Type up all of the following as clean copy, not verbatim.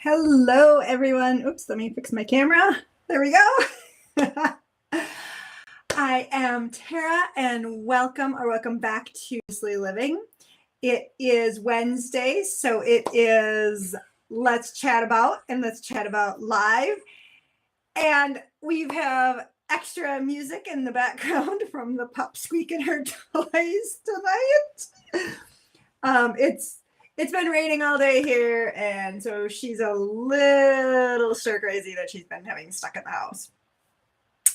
Hello, everyone. Oops, let me fix my camera. There we go. I am Tara, and welcome back to Seriously Living. It is Wednesday, so it is Let's Chat About, and Let's Chat About live. And we have extra music in the background from the pup squeaking her toys tonight. It's been raining all day here, and so she's a little stir crazy that she's been having stuck in the house.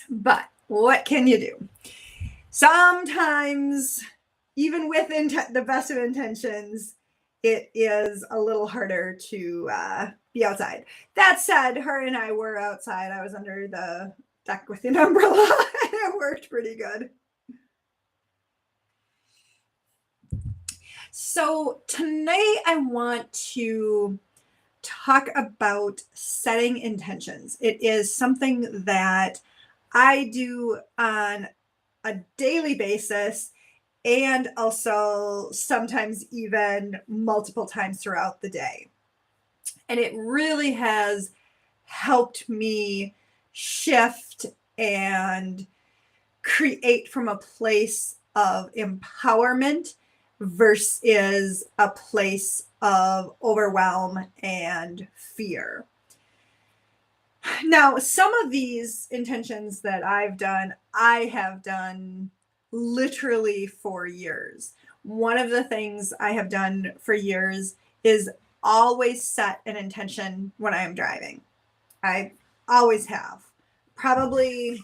But what can you do? Sometimes, even with the best of intentions, it is a little harder to be outside. That said, her and I were outside. I was under the deck with an umbrella, and it worked pretty good. So tonight I want to talk about setting intentions. It is something that I do on a daily basis and also sometimes even multiple times throughout the day. And it really has helped me shift and create from a place of empowerment versus a place of overwhelm and fear. Now, some of these intentions that I have done literally for years. One of the things I have done for years is always set an intention when I am driving. I always have. Probably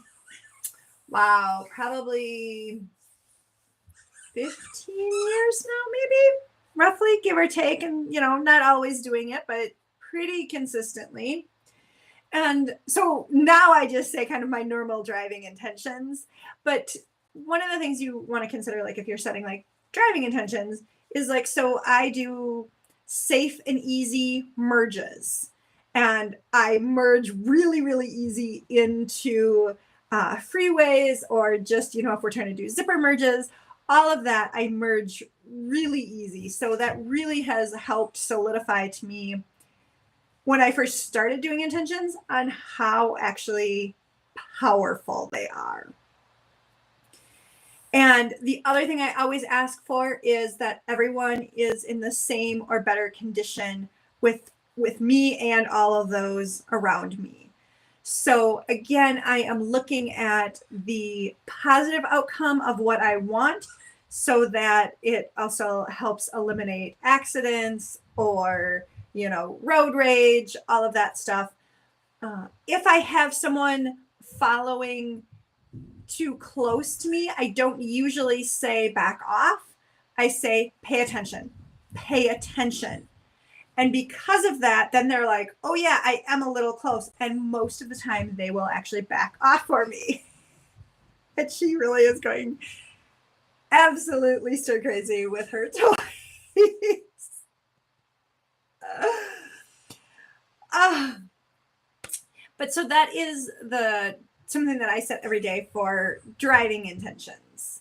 15 years now, maybe, roughly, give or take. And, not always doing it, but pretty consistently. And so now I just say kind of my normal driving intentions. But one of the things you want to consider, like if you're setting like driving intentions, is like, so I do safe and easy merges. And I merge really, really easy into freeways, or just, if we're trying to do zipper merges, all of that I merge really easy. So that really has helped solidify to me when I first started doing intentions on how actually powerful they are. And the other thing I always ask for is that everyone is in the same or better condition with me and all of those around me. So again, I am looking at the positive outcome of what I want so that it also helps eliminate accidents or, road rage, all of that stuff. If I have someone following too close to me, I don't usually say back off. I say, pay attention. And because of that, then they're like, oh yeah, I am a little close. And most of the time they will actually back off for me. And she really is going absolutely stir crazy with her toys. But so that is something that I set every day for driving intentions.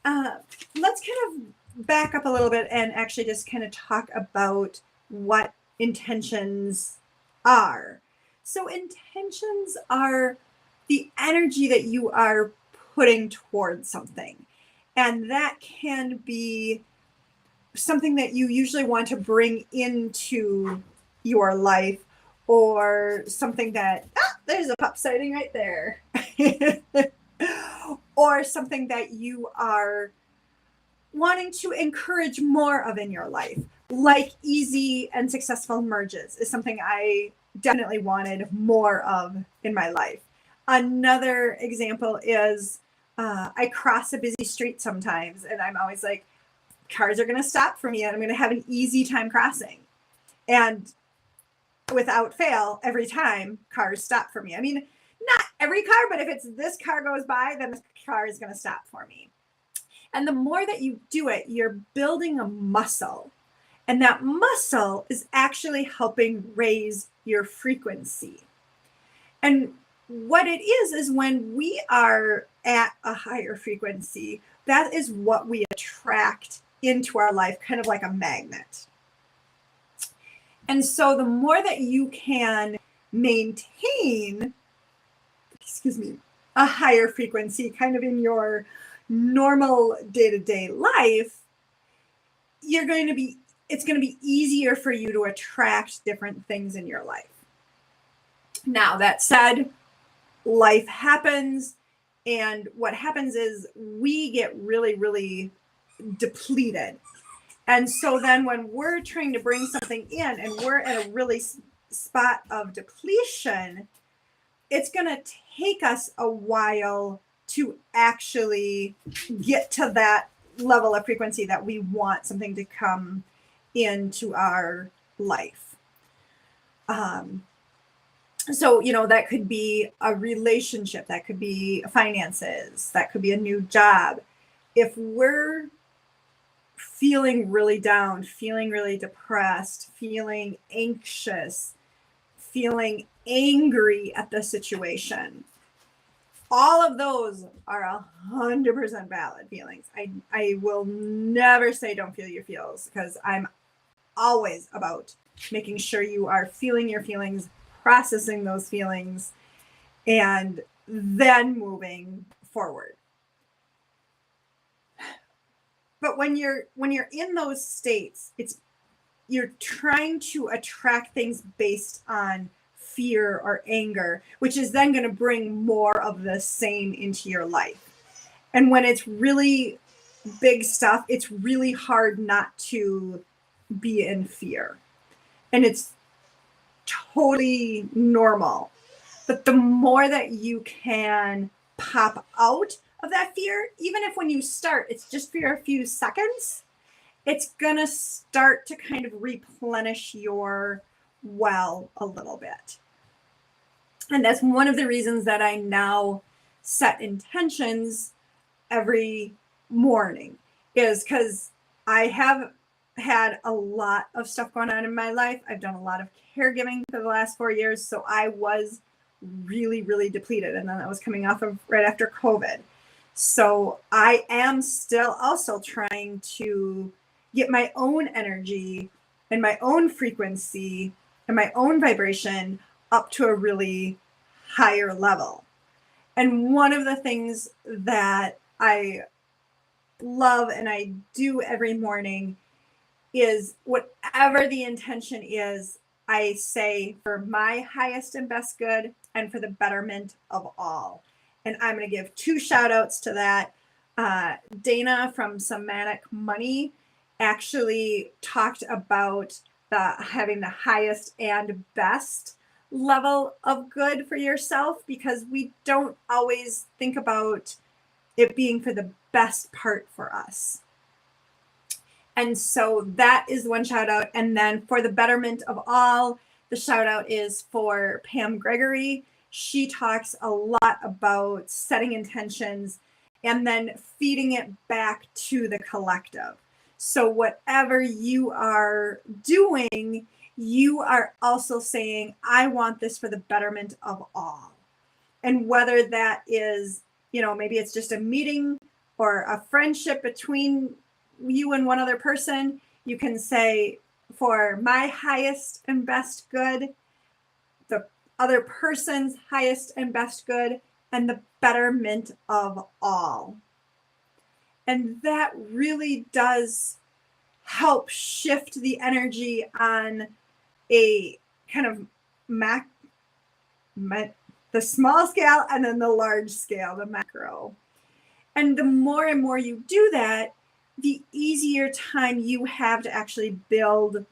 Let's kind of back up a little bit and actually just kind of talk about what intentions are. So intentions are the energy that you are putting towards something. And that can be something that you usually want to bring into your life, or something that, there's a pup sighting right there. Or something that you are wanting to encourage more of in your life, like easy and successful merges is something I definitely wanted more of in my life. Another example is I cross a busy street sometimes, and I'm always like, cars are going to stop for me, and I'm going to have an easy time crossing. And without fail, every time cars stop for me. I mean, not every car, but if it's this car goes by, then this car is going to stop for me. And the more that you do it, you're building a muscle. And that muscle is actually helping raise your frequency. And what it is when we are at a higher frequency, that is what we attract into our life, kind of like a magnet. And so the more that you can maintain, a higher frequency kind of in your normal day-to-day life, it's going to be easier for you to attract different things in your life. Now, that said, life happens, and what happens is we get really, really depleted. And so then when we're trying to bring something in and we're at a really spot of depletion, it's going to take us a while to actually get to that level of frequency that we want something to come into our life. So, that could be a relationship, that could be finances, that could be a new job. If we're feeling really down, feeling really depressed, feeling anxious, feeling angry at the situation, all of those are 100% valid feelings. I will never say don't feel your feels, because I'm always about making sure you are feeling your feelings, processing those feelings, and then moving forward. But when you're in those states, you're trying to attract things based on fear or anger, which is then going to bring more of the same into your life. And when it's really big stuff, it's really hard not to be in fear. And it's totally normal. But the more that you can pop out of that fear, even if when you start, it's just for a few seconds, it's going to start to kind of replenish your well a little bit. And that's one of the reasons that I now set intentions every morning, is because I have had a lot of stuff going on in my life. I've done a lot of caregiving for the last 4 years. So I was really, really depleted. And then I was coming off of right after COVID. So I am still also trying to get my own energy and my own frequency and my own vibration up to a really higher level. And one of the things that I love and I do every morning is, whatever the intention is, I say, for my highest and best good and for the betterment of all. And I'm going to give 2 shout outs to that. Dana from Somatic Money actually talked about having the highest and best level of good for yourself, because we don't always think about it being for the best part for us. And so that is one shout out. And then for the betterment of all, the shout out is for Pam Gregory. She talks a lot about setting intentions and then feeding it back to the collective. So whatever you are doing, you are also saying, I want this for the betterment of all. And whether that is, maybe it's just a meeting or a friendship between you and one other person, you can say, for my highest and best good, the other person's highest and best good, and the betterment of all. And that really does help shift the energy on a kind of the small scale and then the large scale, the macro. And the more and more you do that, the easier time you have to actually build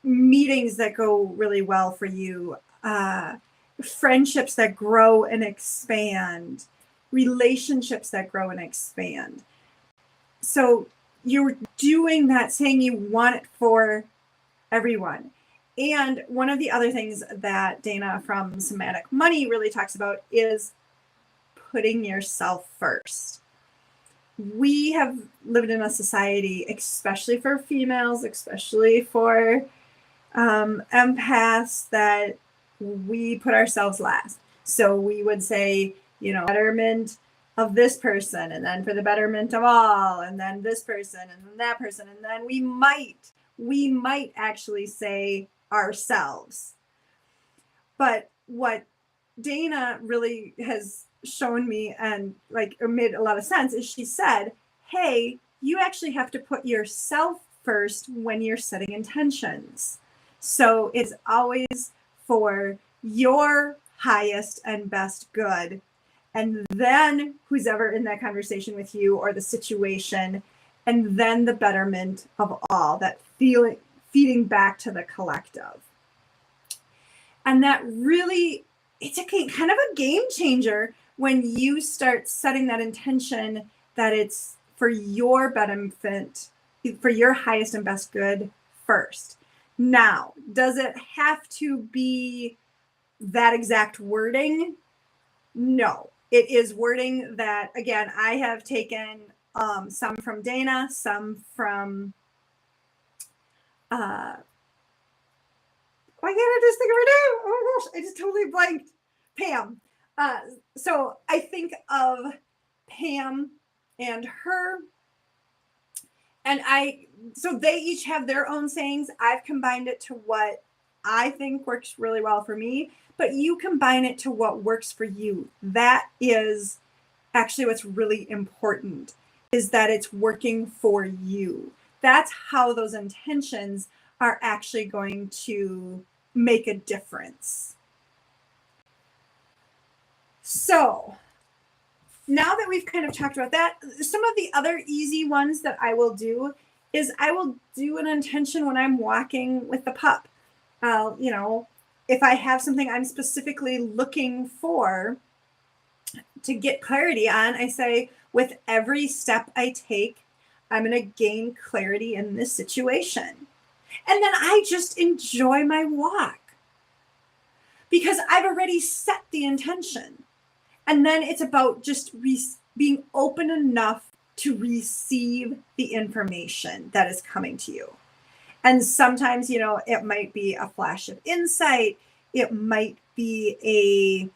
meetings that go really well for you, friendships that grow and expand, relationships that grow and expand. So you're doing that, saying you want it for everyone. And one of the other things that Dana from Somatic Money really talks about is putting yourself first. We have lived in a society, especially for females, especially for empaths, that we put ourselves last. So we would say, betterment of this person, and then for the betterment of all, and then this person, and then that person, and then we might we might actually say ourselves. But what Dana really has shown me and like made a lot of sense is she said, hey, you actually have to put yourself first when you're setting intentions. So it's always for your highest and best good. And then who's ever in that conversation with you or the situation, and then the betterment of all, that feeling, feeding back to the collective. And that really, it's a kind of a game changer when you start setting that intention that it's for your betterment, for your highest and best good first. Now, does it have to be that exact wording? No, it is wording that, again, I have taken some from Dana, some from, why can't I just think of her name? Oh my gosh, I just totally blanked. Pam. So I think of Pam and her, and so they each have their own sayings. I've combined it to what I think works really well for me, but you combine it to what works for you. That is actually what's really important, is that it's working for you. That's how those intentions are actually going to make a difference. So now that we've kind of talked about that, some of the other easy ones that I will do is I will do an intention when I'm walking with the pup. If I have something I'm specifically looking for to get clarity on, I say, with every step I take, I'm going to gain clarity in this situation. And then I just enjoy my walk because I've already set the intention. And then it's about just being open enough to receive the information that is coming to you. And sometimes, it might be a flash of insight. It might be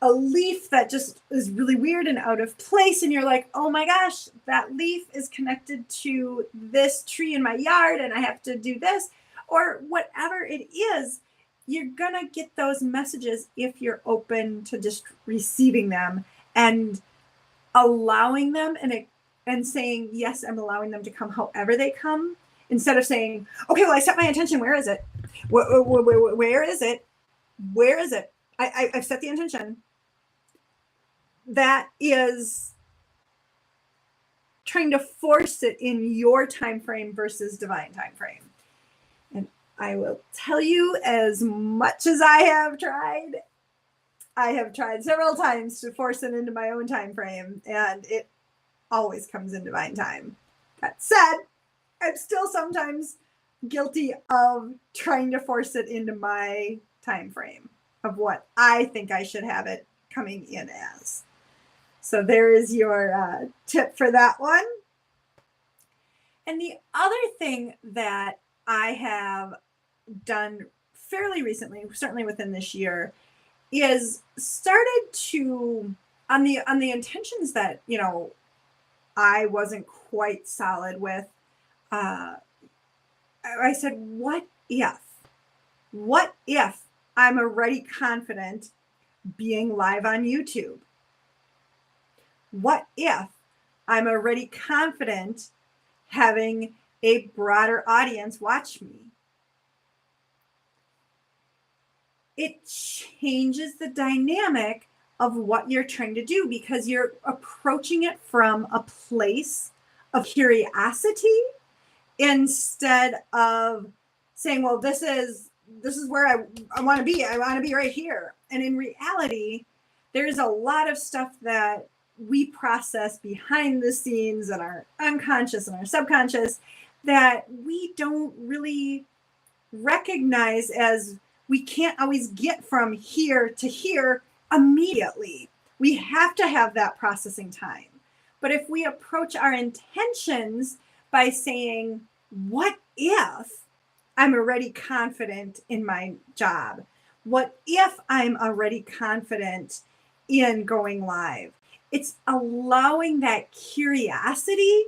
a leaf that just is really weird and out of place. And you're like, oh my gosh, that leaf is connected to this tree in my yard and I have to do this, or whatever it is. You're going to get those messages if you're open to just receiving them and allowing them and saying, yes, I'm allowing them to come however they come, instead of saying, okay, well, I set my intention. Where is it? Where is it? Where is it? I've set the intention. That is trying to force it in your time frame versus divine time frame. And I will tell you, as much as I have tried several times to force it into my own time frame, and it always comes in divine time. That said, I'm still sometimes guilty of trying to force it into my time frame of what I think I should have it coming in as. So there is your tip for that one. And the other thing that I have done fairly recently, certainly within this year, is started to, on the intentions that, I wasn't quite solid with, I said, what if I'm already confident being live on YouTube? What if I'm already confident having a broader audience watch me? It changes the dynamic of what you're trying to do, because you're approaching it from a place of curiosity instead of saying, well, this is where I want to be. I want to be right here. And in reality, there's a lot of stuff that we process behind the scenes and our unconscious and our subconscious that we don't really recognize, as we can't always get from here to here immediately. We have to have that processing time. But if we approach our intentions by saying, what if I'm already confident in my job? What if I'm already confident in going live? It's allowing that curiosity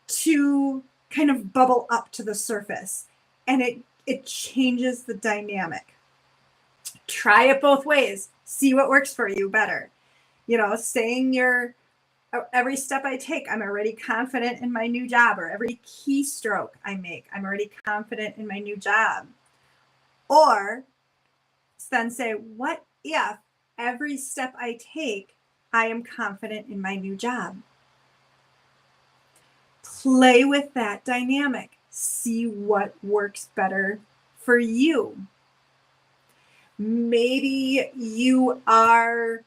to kind of bubble up to the surface, and it changes the dynamic. Try it both ways. See what works for you better. Saying every step I take, I'm already confident in my new job, or every keystroke I make, I'm already confident in my new job. Or then say, what if every step I take, I am confident in my new job? Play with that dynamic. See what works better for you. Maybe you are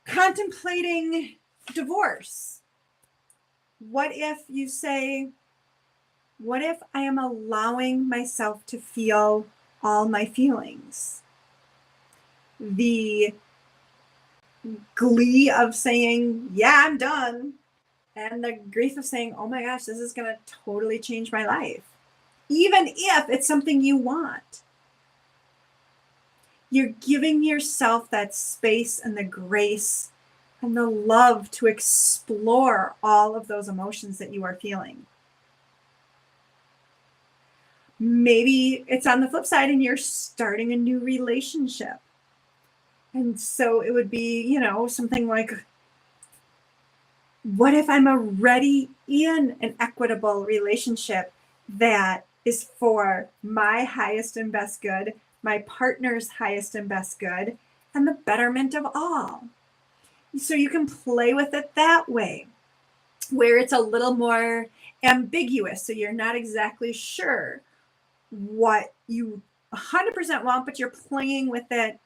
contemplating divorce. What if you say, what if I am allowing myself to feel all my feelings? The glee of saying, yeah, I'm done, and the grief of saying, oh my gosh, this is going to totally change my life. Even if it's something you want. You're giving yourself that space and the grace and the love to explore all of those emotions that you are feeling. Maybe it's on the flip side and you're starting a new relationship. And so it would be, something like, what if I'm already in an equitable relationship that is for my highest and best good, my partner's highest and best good, and the betterment of all? So you can play with it that way, where it's a little more ambiguous. So you're not exactly sure what you 100% want, but you're playing with it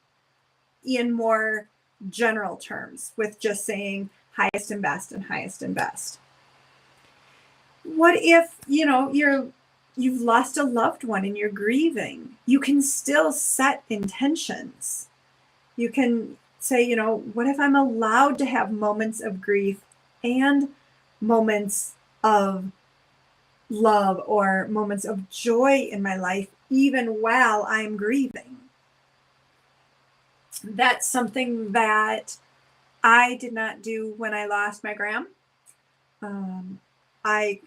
in more general terms, with just saying highest and best and highest and best. What if, you've lost a loved one and you're grieving? You can still set intentions. You can say, what if I'm allowed to have moments of grief and moments of love or moments of joy in my life, even while I'm grieving? That's something that I did not do when I lost my gram. I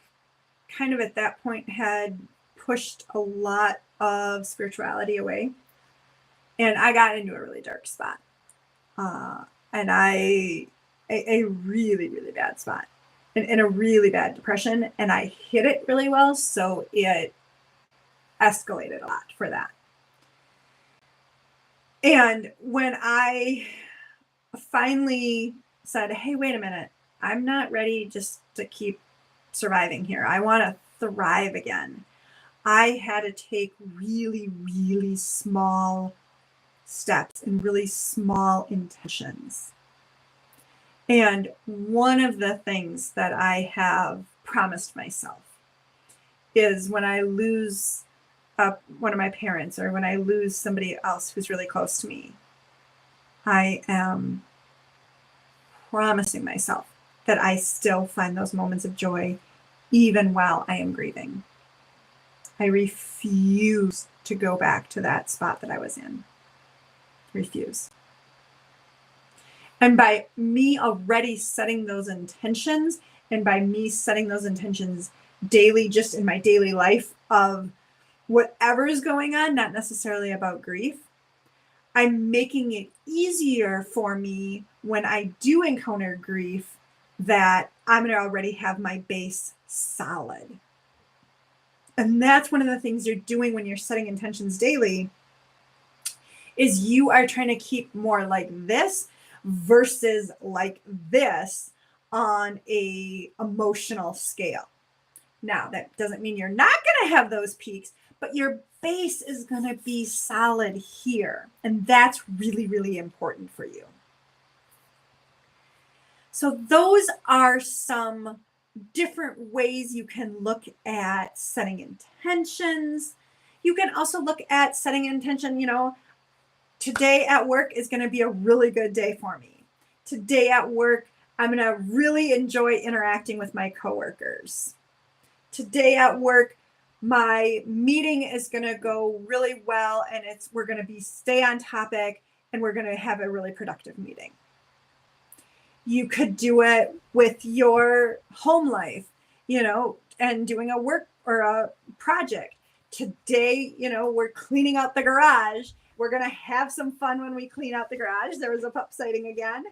kind of at that point had pushed a lot of spirituality away, and I got into a really dark spot, and a really, really bad spot, in a really bad depression, and I hid it really well, so it escalated a lot for that. And when I finally said, hey, wait a minute, I'm not ready just to keep surviving here. I want to thrive again. I had to take really, really small steps and really small intentions. And one of the things that I have promised myself is when I lose one of my parents, or when I lose somebody else who's really close to me, I am promising myself that I still find those moments of joy even while I am grieving. I refuse to go back to that spot that I was in. Refuse. And by me already setting those intentions, and by me setting those intentions daily, just in my daily life of whatever is going on, not necessarily about grief, I'm making it easier for me when I do encounter grief, that I'm going to already have my base solid. And that's one of the things you're doing when you're setting intentions daily, is you are trying to keep more like this versus like this on a emotional scale. Now, that doesn't mean you're not going to have those peaks, but your base is going to be solid here. And that's really, really important for you. So those are some different ways you can look at setting intentions. You can also look at setting intention, today at work is going to be a really good day for me. Today at work, I'm going to really enjoy interacting with my coworkers. Today at work, my meeting is going to go really well, and we're going to stay on topic, and we're going to have a really productive meeting. You could do it with your home life. and doing a work or a project. Today, we're cleaning out the garage. We're going to have some fun when we clean out the garage. There was a pup sighting again.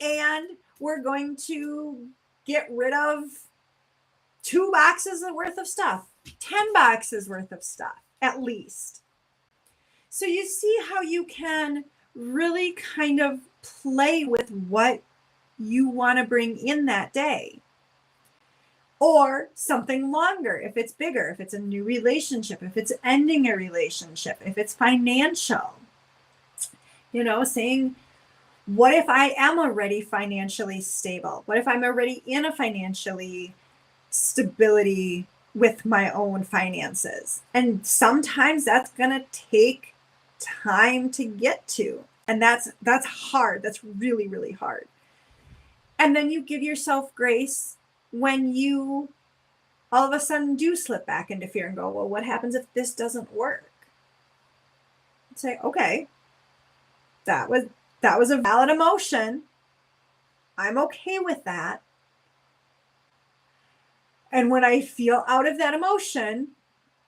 And we're going to get rid of 2 boxes worth of stuff, 10 boxes worth of stuff, at least. So you see how you can really kind of play with what you want to bring in that day. Or something longer, if it's bigger, if it's a new relationship, if it's ending a relationship, if it's financial. Saying, what if I am already financially stable? What if I'm already in a financially stability with my own finances? And sometimes that's going to take time to get to. And that's hard. That's really, really hard. And then you give yourself grace when you all of a sudden do slip back into fear and go, well, what happens if this doesn't work? Say, okay, that was a valid emotion. I'm okay with that. And when I feel out of that emotion,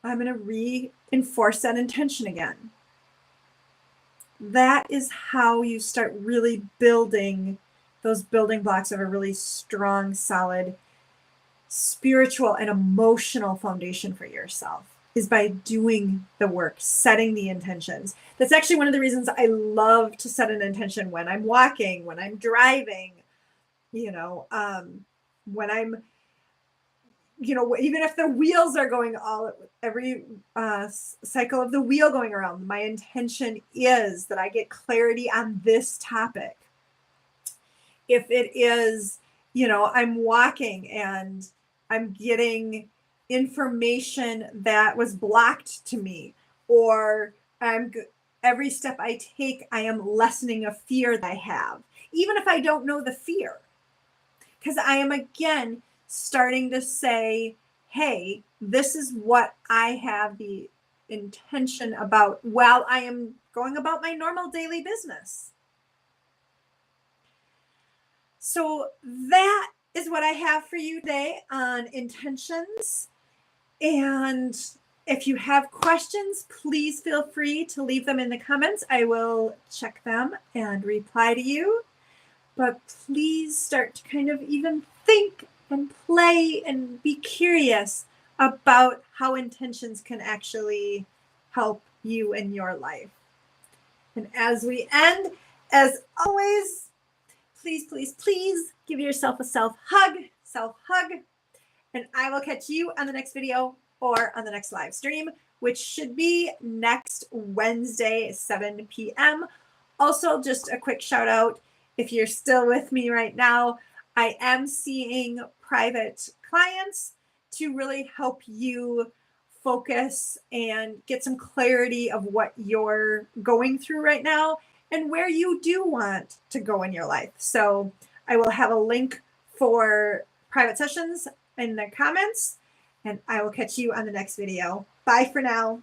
I'm going to reinforce that intention again. That is how you start really building those building blocks of a really strong, solid spiritual and emotional foundation for yourself, is by doing the work, setting the intentions. That's actually one of the reasons I love to set an intention when I'm walking, when I'm driving, when I'm, even if the wheels are going every cycle of the wheel going around, my intention is that I get clarity on this topic. If it is, I'm walking and I'm getting information that was blocked to me, or every step I take, I am lessening a fear that I have, even if I don't know the fear, because I am again starting to say, hey, this is what I have the intention about while I am going about my normal daily business. So that is what I have for you today on intentions. And if you have questions, please feel free to leave them in the comments. I will check them and reply to you. But please start to kind of even think and play and be curious about how intentions can actually help you in your life. And as we end, as always, please, please, please give yourself a self-hug. And I will catch you on the next video or on the next live stream, which should be next Wednesday, 7 p.m. Also, just a quick shout out. If you're still with me right now, I am seeing private clients to really help you focus and get some clarity of what you're going through right now and where you do want to go in your life. So I will have a link for private sessions in the comments, and I will catch you on the next video. Bye for now.